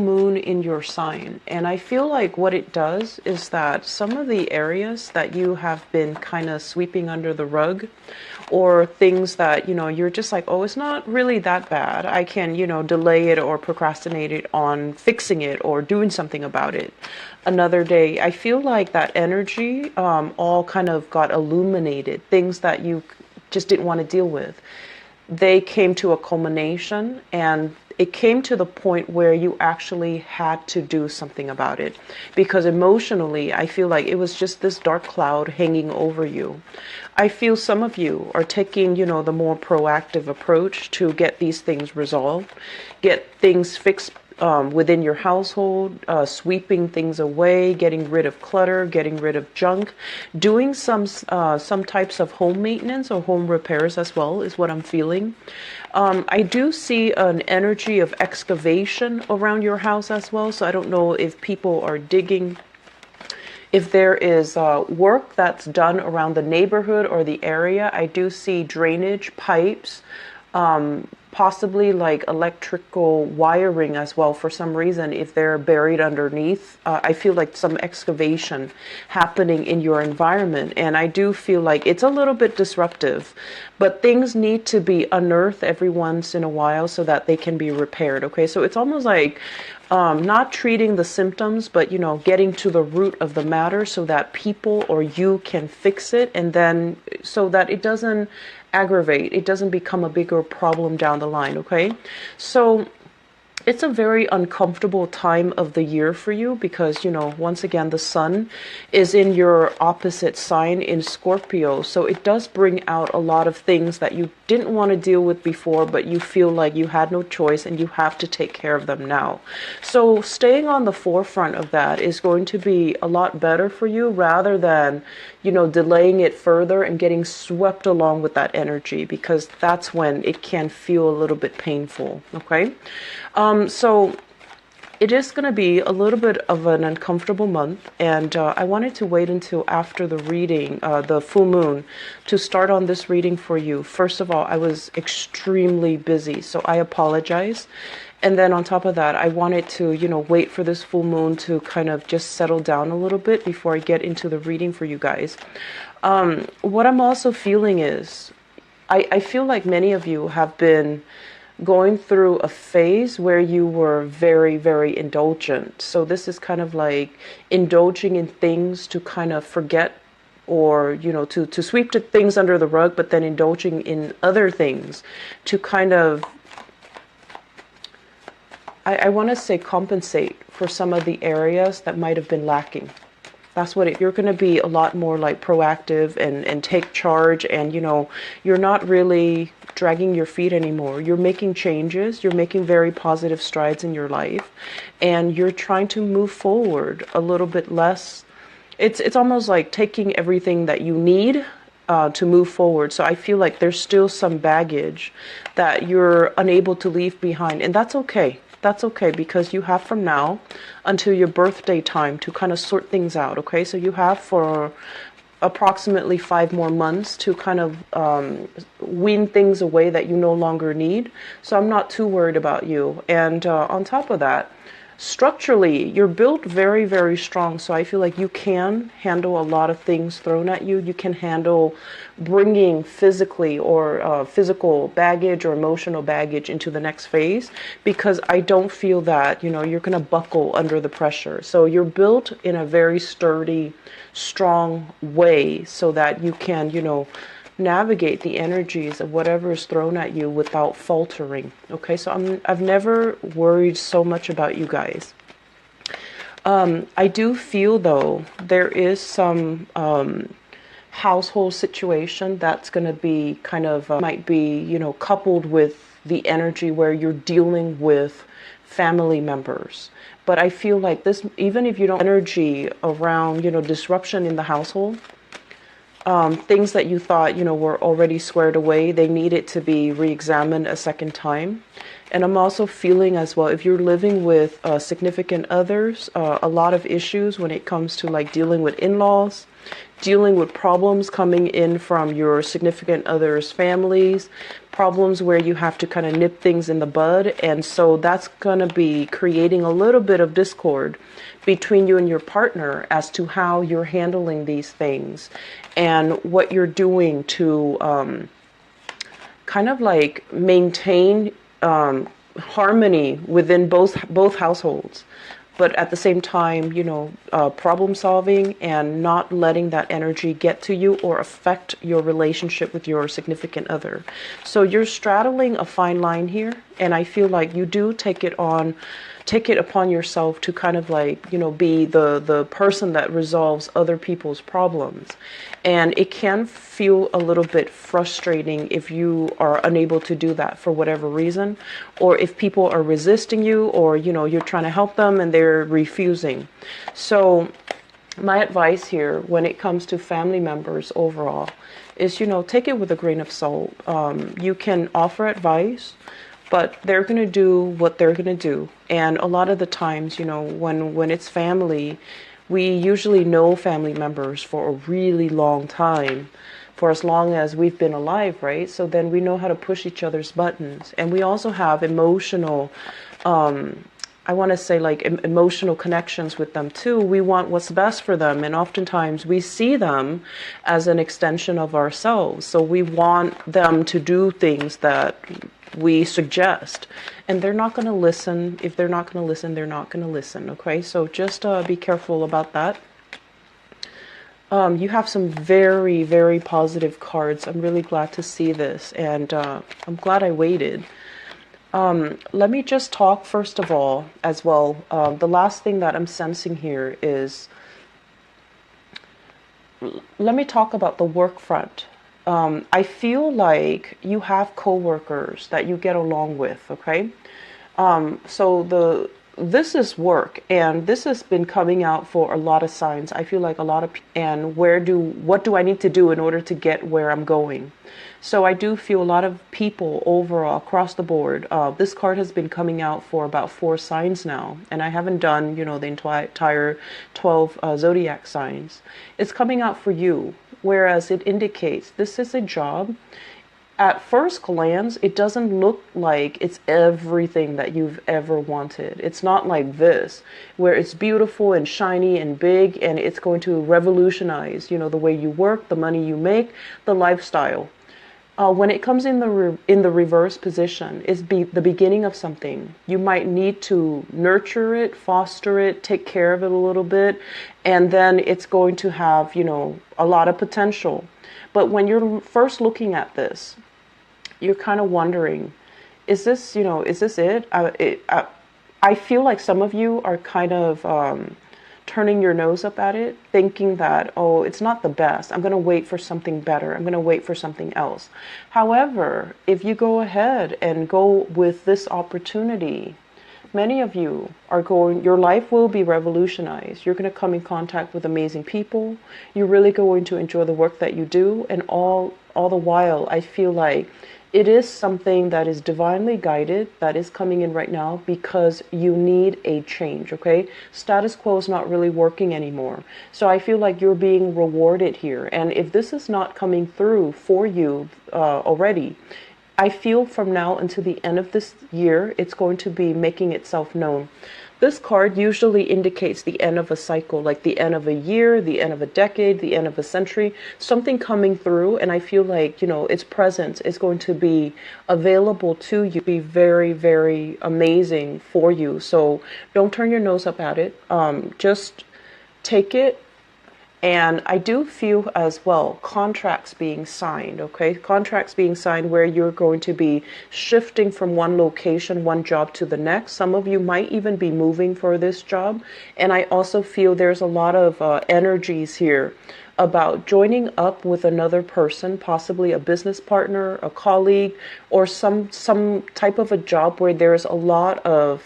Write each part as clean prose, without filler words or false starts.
moon in your sign, and I feel like what it does is that some of the areas that you have been kind of sweeping under the rug, or things that you're just like, oh, it's not really that bad, I can delay it or procrastinate it on fixing it or doing something about it another day. I feel like that energy all kind of got illuminated. Things that you just didn't want to deal with, they came to a culmination, and it came to the point where you actually had to do something about it, because emotionally I feel like it was just this dark cloud hanging over you. I feel some of you are taking the more proactive approach to get these things resolved, get things fixed within your household, sweeping things away, getting rid of clutter, getting rid of junk, doing some types of home maintenance or home repairs as well, is what I'm feeling. I do see an energy of excavation around your house as well, so I don't know if people are digging. If there is work that's done around the neighborhood or the area, I do see drainage pipes, possibly like electrical wiring as well for some reason. If they're buried underneath, I feel like some excavation happening in your environment, and I do feel like it's a little bit disruptive, but things need to be unearthed every once in a while so that they can be repaired. Okay, so it's almost like not treating the symptoms, but getting to the root of the matter so that people or you can fix it, and then so that it doesn't aggravate, it doesn't become a bigger problem down the line. Okay, so it's a very uncomfortable time of the year for you, because once again the sun is in your opposite sign in Scorpio, so it does bring out a lot of things that you didn't want to deal with before, but you feel like you had no choice and you have to take care of them now. So staying on the forefront of that is going to be a lot better for you, rather than delaying it further and getting swept along with that energy, because that's when it can feel a little bit painful. Okay, so it is going to be a little bit of an uncomfortable month, and I wanted to wait until after the reading, the full moon, to start on this reading for you. First of all, I was extremely busy, so I apologize. And then on top of that, I wanted to, wait for this full moon to kind of just settle down a little bit before I get into the reading for you guys. What I'm also feeling is, I feel like many of you have been going through a phase where you were very, very indulgent. So this is kind of like indulging in things to kind of forget, or to sweep the things under the rug, but then indulging in other things to kind of, I want to say, compensate for some of the areas that might have been lacking. That's what you're going to be a lot more like proactive and take charge, and you're not really dragging your feet anymore. You're making changes, you're making very positive strides in your life, and you're trying to move forward a little bit less. It's almost like taking everything that you need to move forward. So I feel like there's still some baggage that you're unable to leave behind, and that's okay. That's okay, because you have from now until your birthday time to kind of sort things out. Okay, so you have for approximately 5 more months to kind of wean things away that you no longer need. So I'm not too worried about you. And on top of that, structurally, you're built very, very strong. So I feel like you can handle a lot of things thrown at you. You can handle bringing physically or physical baggage or emotional baggage into the next phase, because I don't feel that, you're going to buckle under the pressure. So you're built in a very sturdy, strong way so that you can, navigate the energies of whatever is thrown at you without faltering. Okay, so I've never worried so much about you guys. I do feel though there is some household situation that's going to be kind of might be coupled with the energy where you're dealing with family members. But I feel like this, even if you don't energy around disruption in the household, things that you thought, were already squared away, they needed to be re-examined a second time. And I'm also feeling as well, if you're living with significant others, a lot of issues when it comes to like dealing with in-laws, dealing with problems coming in from your significant other's families, problems where you have to kind of nip things in the bud. And so that's going to be creating a little bit of discord between you and your partner as to how you're handling these things and what you're doing to kind of like maintain harmony within both households, but at the same time, problem solving and not letting that energy get to you or affect your relationship with your significant other. So you're straddling a fine line here, and I feel like you do take it upon yourself to kind of like, be the person that resolves other people's problems. And it can feel a little bit frustrating if you are unable to do that for whatever reason, or if people are resisting you, or, you're trying to help them and they're refusing. So my advice here when it comes to family members overall is, take it with a grain of salt. You can offer advice, but they're going to do what they're going to do. And a lot of the times, when it's family, we usually know family members for a really long time, for as long as we've been alive, right? So then we know how to push each other's buttons. And we also have emotional, I want to say like emotional connections with them too. We want what's best for them. And oftentimes we see them as an extension of ourselves. So we want them to do things that we suggest, and they're not going to listen. If they're not going to listen, they're not going to listen. Okay, so just be careful about that. You have some very, very positive cards. I'm really glad to see this, and I'm glad I waited. Let me just talk first of all as well. The last thing that I'm sensing here is, let me talk about the work front. I feel like you have coworkers that you get along with, okay? So this is work, and this has been coming out for a lot of signs. I feel like a lot of and what do I need to do in order to get where I'm going? So I do feel a lot of people overall across the board. This card has been coming out for about 4 signs now, and I haven't done, the entire 12 zodiac signs. It's coming out for you, whereas it indicates this is a job. At first glance, it doesn't look like it's everything that you've ever wanted. It's not like this, where it's beautiful and shiny and big, and it's going to revolutionize, the way you work, the money you make, the lifestyle. When it comes in the reverse position, it's the beginning of something. You might need to nurture it, foster it, take care of it a little bit, and then it's going to have, a lot of potential. But when you're first looking at this, you're kind of wondering, is this it? I feel like some of you are kind of turning your nose up at it, thinking that, oh, it's not the best. I'm going to wait for something better. I'm going to wait for something else. However, if you go ahead and go with this opportunity, many of you your life will be revolutionized. You're going to come in contact with amazing people. You're really going to enjoy the work that you do. And all the while, I feel like it is something that is divinely guided, that is coming in right now because you need a change, okay? Status quo is not really working anymore. So I feel like you're being rewarded here. And if this is not coming through for you already, I feel from now until the end of this year, it's going to be making itself known. This card usually indicates the end of a cycle, like the end of a year, the end of a decade, the end of a century, something coming through. And I feel like, its presence is going to be available to you, be very, very amazing for you. So don't turn your nose up at it. Just take it. And I do feel as well contracts being signed, okay? Contracts being signed where you're going to be shifting from one location, one job to the next. Some of you might even be moving for this job. And I also feel there's a lot of energies here about joining up with another person, possibly a business partner, a colleague, or some type of a job where there's a lot of,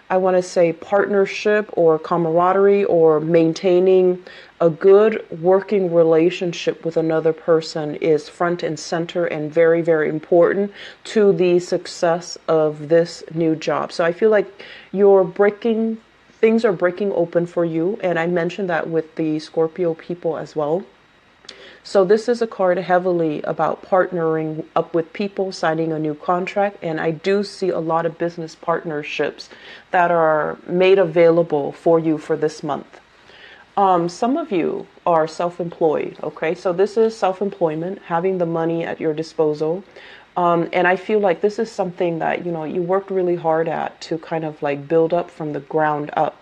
I want to say, partnership or camaraderie or maintaining a good working relationship with another person is front and center and very, very important to the success of this new job. So I feel like things are breaking open for you. And I mentioned that with the Scorpio people as well. So this is a card heavily about partnering up with people, signing a new contract, and I do see a lot of business partnerships that are made available for you for this month. Some of you are self-employed, okay? So this is self-employment, having the money at your disposal. And I feel like this is something that, you worked really hard at to kind of like build up from the ground up.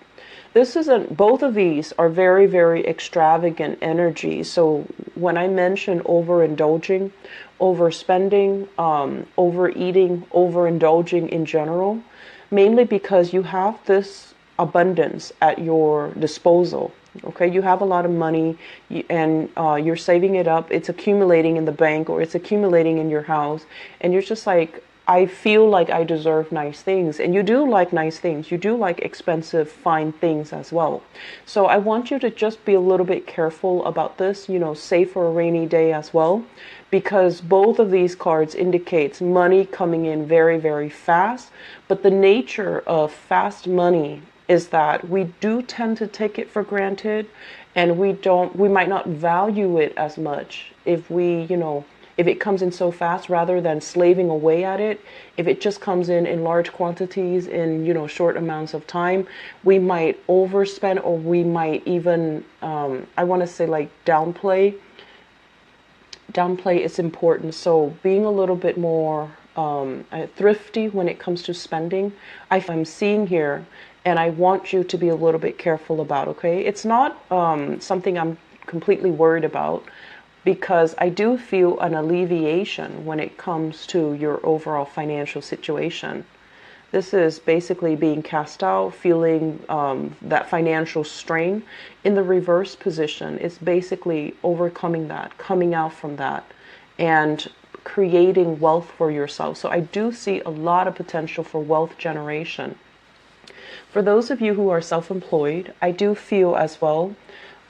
This isn't, both of these are very, very extravagant energy. So when I mention overindulging, overspending, overeating, overindulging in general, mainly because you have this abundance at your disposal. Okay, you have a lot of money and you're saving it up. It's accumulating in the bank or it's accumulating in your house. And you're just like, I feel like I deserve nice things. And you do like nice things. You do like expensive, fine things as well. So I want you to just be a little bit careful about this, save for a rainy day as well. Because both of these cards indicates money coming in very, very fast. But the nature of fast money is that we do tend to take it for granted, and we might not value it as much if if it comes in so fast rather than slaving away at it. If it just comes in large quantities in, short amounts of time, we might overspend, or we might even, I want to say like downplay its importance. So being a little bit more thrifty when it comes to spending, I'm seeing here, and I want you to be a little bit careful about, okay? It's not something I'm completely worried about, because I do feel an alleviation when it comes to your overall financial situation. This is basically being cast out, feeling that financial strain. In the reverse position, it's basically overcoming that, coming out from that, and creating wealth for yourself. So I do see a lot of potential for wealth generation. For those of you who are self-employed, I do feel as well,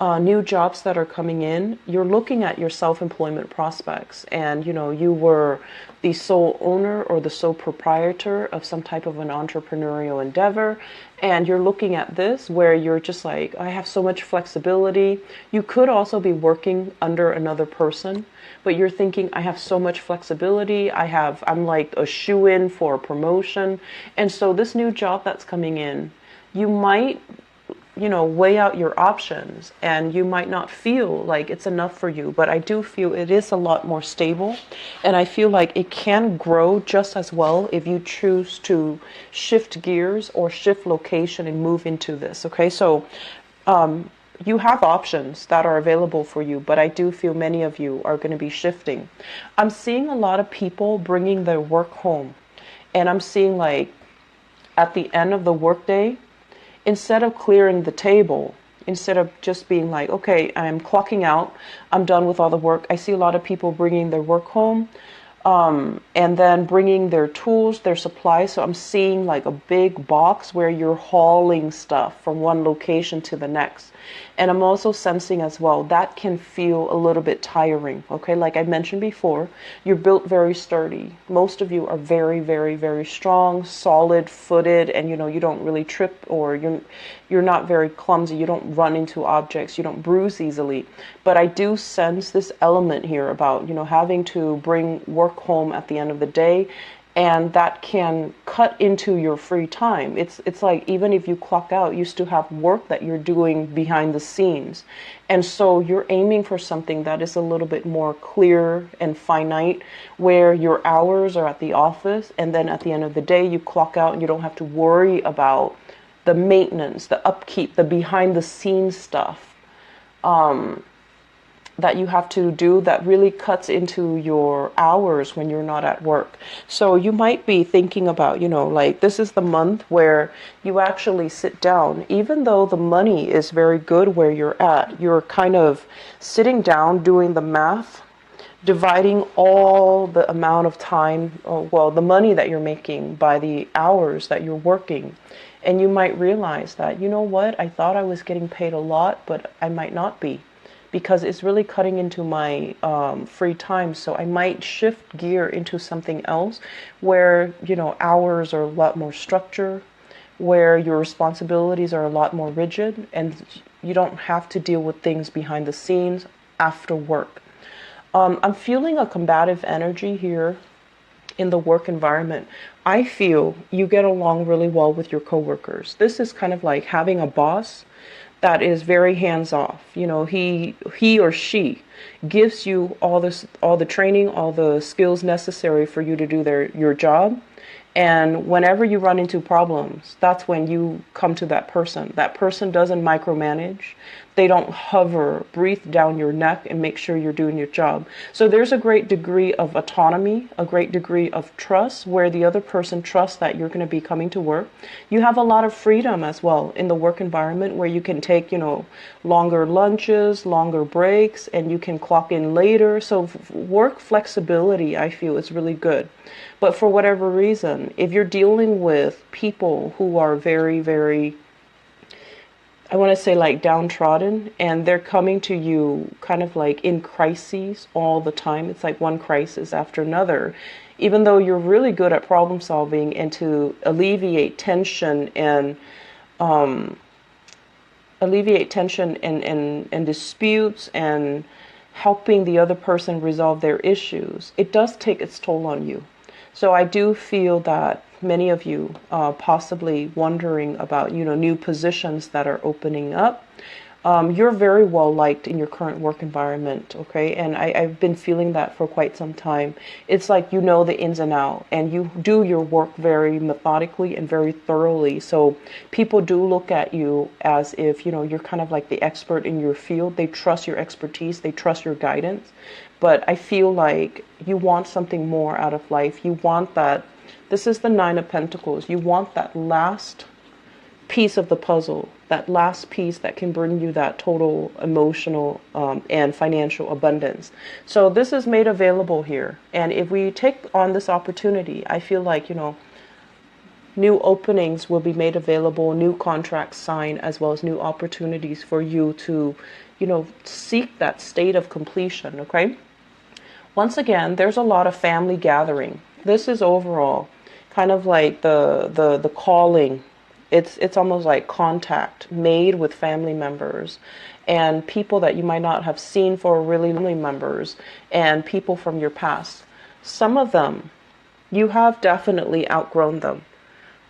new jobs that are coming in, you're looking at your self-employment prospects, and you were the sole owner or the sole proprietor of some type of an entrepreneurial endeavor, and you're looking at this where you're just like, I have so much flexibility. You could also be working under another person, but you're thinking, I have so much flexibility. I'm like a shoe-in for a promotion. And so this new job that's coming in, you might weigh out your options, and you might not feel like it's enough for you, but I do feel it is a lot more stable, and I feel like it can grow just as well if you choose to shift gears or shift location and move into this. Okay, so you have options that are available for you, but I do feel many of you are going to be shifting. I'm seeing a lot of people bringing their work home, and I'm seeing like at the end of the workday, instead of clearing the table, instead of just being like, okay, I'm clocking out, I'm done with all the work, I see a lot of people bringing their work home, and then bringing their tools, their supplies. So I'm seeing like a big box where you're hauling stuff from one location to the next. And I'm also sensing as well, that can feel a little bit tiring. Okay, like I mentioned before, you're built very sturdy. Most of you are very, very, very strong, solid footed, and you don't really trip, or you're not very clumsy. You don't run into objects. You don't bruise easily. But I do sense this element here about, having to bring work home at the end of the day, and that can cut into your free time. It's like, even if you clock out, you still have work that you're doing behind the scenes. And so you're aiming for something that is a little bit more clear and finite, where your hours are at the office, and then at the end of the day, you clock out and you don't have to worry about the maintenance, the upkeep, the behind the scenes stuff that you have to do that really cuts into your hours when you're not at work. So you might be thinking about, like this is the month where you actually sit down, even though the money is very good where you're at, you're kind of sitting down, doing the math, dividing all the amount of time, the money that you're making by the hours that you're working. And you might realize that, I thought I was getting paid a lot, but I might not be, because it's really cutting into my free time. So I might shift gear into something else where, hours are a lot more structured, where your responsibilities are a lot more rigid, and you don't have to deal with things behind the scenes after work. I'm feeling a combative energy here in the work environment. I feel you get along really well with your coworkers. This is kind of like having a boss that is very hands off. You know, he or she gives you all the training, all the skills necessary for you to do your job. And whenever you run into problems, that's when you come to that person. That person doesn't micromanage. They don't hover, breathe down your neck and make sure you're doing your job. So there's a great degree of autonomy, a great degree of trust where the other person trusts that you're going to be coming to work. You have a lot of freedom as well in the work environment where you can take, longer lunches, longer breaks, and you can clock in later. So work flexibility, I feel, is really good. But for whatever reason, if you're dealing with people who are very, very, I want to say like downtrodden, and they're coming to you kind of like in crises all the time. It's like one crisis after another. Even though you're really good at problem solving and to alleviate tension and disputes and helping the other person resolve their issues, it does take its toll on you. So I do feel that many of you possibly wondering about, new positions that are opening up. You're very well liked in your current work environment, okay? And I've been feeling that for quite some time. It's like you know the ins and outs, and you do your work very methodically and very thoroughly. So people do look at you as if, you're kind of like the expert in your field. They trust your expertise. They trust your guidance. But I feel like you want something more out of life. You want that. This is the Nine of Pentacles. You want that last piece of the puzzle, that last piece that can bring you that total emotional and financial abundance. So this is made available here. And if we take on this opportunity, I feel like, new openings will be made available, new contracts signed, as well as new opportunities for you to, seek that state of completion, okay? Once again, there's a lot of family gathering. This is overall kind of like the calling. It's almost like contact made with family members and people that you might not have seen for really family members and people from your past. Some of them, you have definitely outgrown them.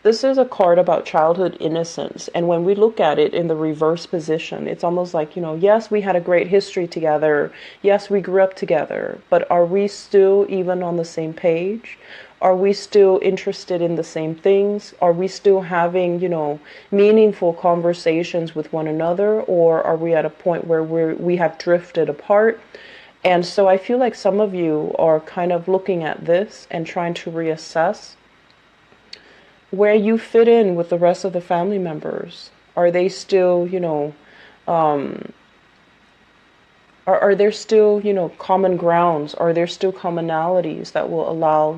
This is a card about childhood innocence. And when we look at it in the reverse position, it's almost like, yes, we had a great history together. Yes, we grew up together. But are we still even on the same page? Are we still interested in the same things? Are we still having, meaningful conversations with one another? Or are we at a point where we have drifted apart? And so I feel like some of you are kind of looking at this and trying to reassess where you fit in with the rest of the family members. Are they still, are there still, common grounds? Are there still commonalities that will allow,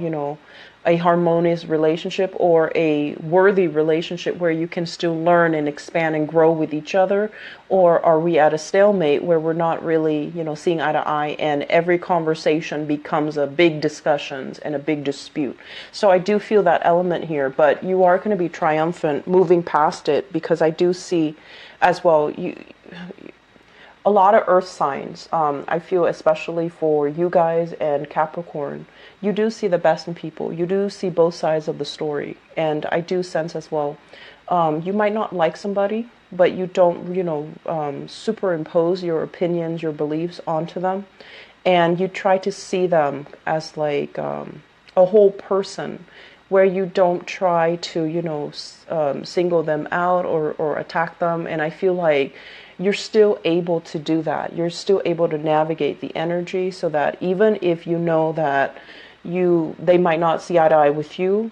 a harmonious relationship or a worthy relationship where you can still learn and expand and grow with each other? Or are we at a stalemate where we're not really, seeing eye to eye and every conversation becomes a big discussions and a big dispute? So I do feel that element here, but you are going to be triumphant moving past it, because I do see as well, a lot of earth signs. I feel especially for you guys and Capricorn, you do see the best in people. You do see both sides of the story. And I do sense as well, you might not like somebody, but you don't, superimpose your opinions, your beliefs onto them. And you try to see them as like a whole person, where you don't try to, single them out or attack them. And I feel like you're still able to do that. You're still able to navigate the energy so that even if you know that they might not see eye to eye with you,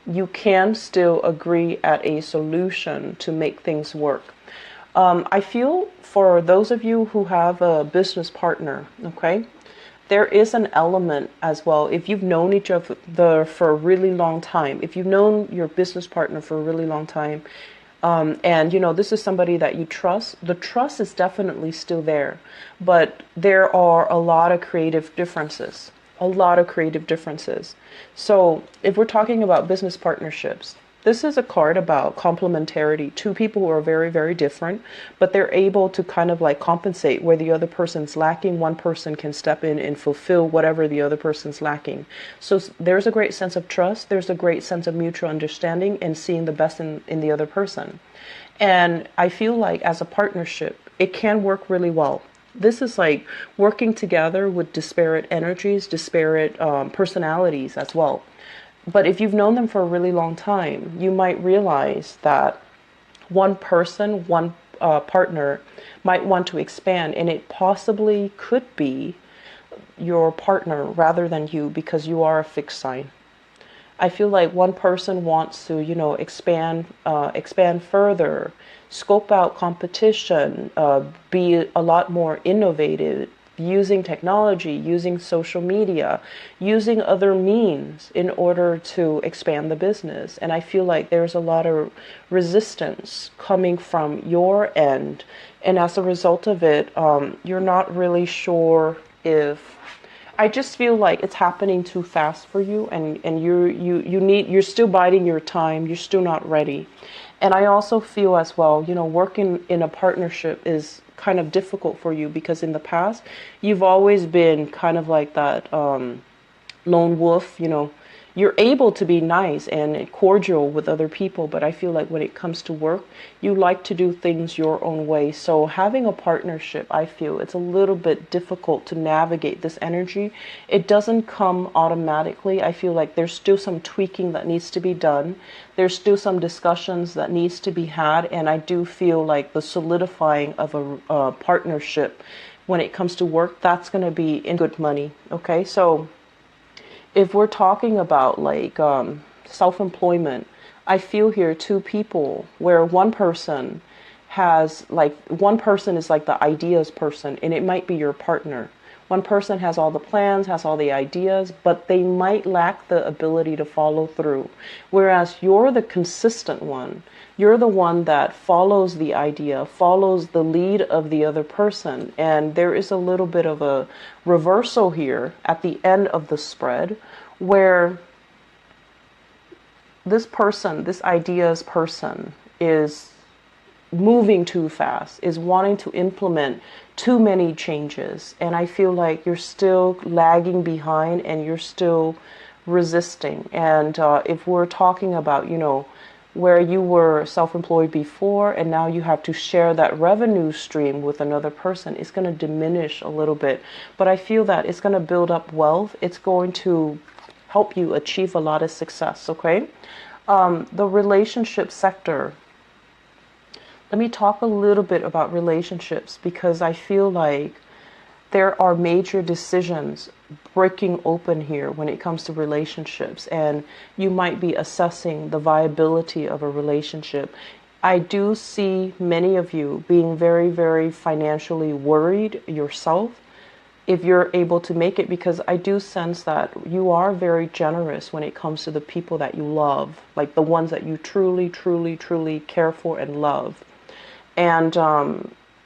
you can still agree at a solution to make things work. I feel for those of you who have a business partner, okay, there is an element as well. If you've known each other for a really long time, if you've known your business partner for a really long time, and this is somebody that you trust, the trust is definitely still there, but there are a lot of creative differences. So if we're talking about business partnerships, This is a card about complementarity. Two people who are very, very different, but they're able to kind of like compensate where the other person's lacking. One person can step in and fulfill whatever the other person's lacking. So there's a great sense of trust. There's a great sense of mutual understanding and seeing the best in the other person. And I feel like as a partnership, it can work really well. This is like working together with disparate energies, disparate personalities as well. But if you've known them for a really long time, you might realize that one person, one partner might want to expand, and it possibly could be your partner rather than you because you are a fixed sign. I feel like one person wants to, expand further, scope out competition, be a lot more innovative, using technology, using social media, using other means in order to expand the business. And I feel like there's a lot of resistance coming from your end. And as a result of it, you're not really sure if I just feel like it's happening too fast for you, and you're still biding your time. You're still not ready. And I also feel as well, working in a partnership is kind of difficult for you because in the past you've always been kind of like that lone wolf. You're able to be nice and cordial with other people, but I feel like when it comes to work, you like to do things your own way. So having a partnership, I feel it's a little bit difficult to navigate this energy. It doesn't come automatically. I feel like there's still some tweaking that needs to be done. There's still some discussions that needs to be had, and I do feel like the solidifying of a partnership when it comes to work, that's going to be in good money. Okay, so if we're talking about like self-employment, I feel here two people where one person is like the ideas person, and it might be your partner. One person has all the plans, has all the ideas, but they might lack the ability to follow through. Whereas you're the consistent one. You're the one that follows the idea, follows the lead of the other person. And there is a little bit of a reversal here at the end of the spread where this person, this ideas person, is moving too fast, is wanting to implement too many changes. And I feel like you're still lagging behind and you're still resisting. And if we're talking about, where you were self-employed before and now you have to share that revenue stream with another person, it's going to diminish a little bit. But I feel that it's going to build up wealth. It's going to help you achieve a lot of success, okay? The relationship sector. Let me talk a little bit about relationships because I feel like there are major decisions breaking open here when it comes to relationships, and you might be assessing the viability of a relationship. I do see many of you being very, very financially worried yourself if you're able to make it, because I do sense that you are very generous when it comes to the people that you love, like the ones that you truly, truly, truly care for and love. And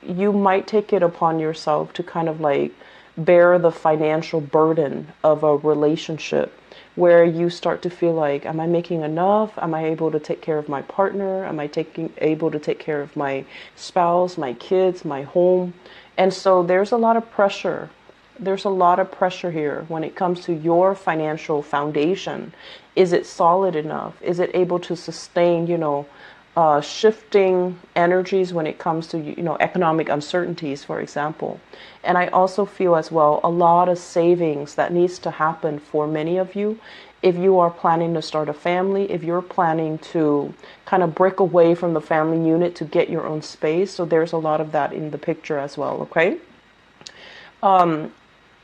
you might take it upon yourself to kind of like bear the financial burden of a relationship where you start to feel like, am I making enough? Am I able to take care of my partner? Am I able to take care of my spouse, my kids, my home? And so there's a lot of pressure. There's a lot of pressure here when it comes to your financial foundation. Is it solid enough? Is it able to sustain, shifting energies when it comes to, economic uncertainties, for example. And I also feel as well a lot of savings that needs to happen for many of you. If you are planning to start a family, if you're planning to kind of break away from the family unit to get your own space. So there's a lot of that in the picture as well, okay?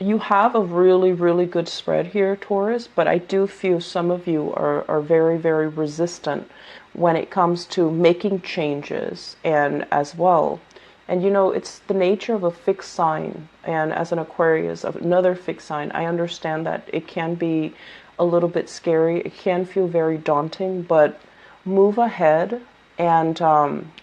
You have a really, really good spread here, Taurus, but I do feel some of you are very, very resistant when it comes to making changes and as well. And it's the nature of a fixed sign. And as an Aquarius, of another fixed sign, I understand that it can be a little bit scary. It can feel very daunting, but move ahead and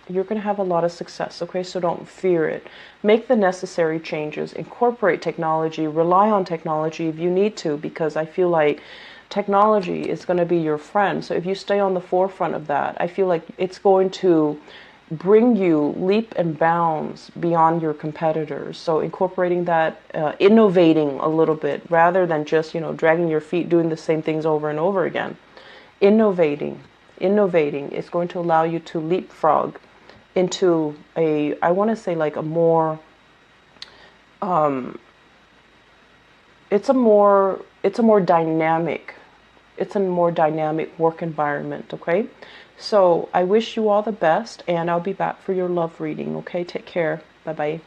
you're going to have a lot of success, okay? So don't fear it. Make the necessary changes, incorporate technology, rely on technology if you need to, because I feel like Technology is going to be your friend. So if you stay on the forefront of that, I feel like it's going to bring you leap and bounds beyond your competitors. So incorporating that, innovating a little bit rather than just, dragging your feet, doing the same things over and over again. Innovating is going to allow you to leapfrog into I want to say like a more, it's a more dynamic work environment, okay? So I wish you all the best, and I'll be back for your love reading, okay? Take care. Bye-bye.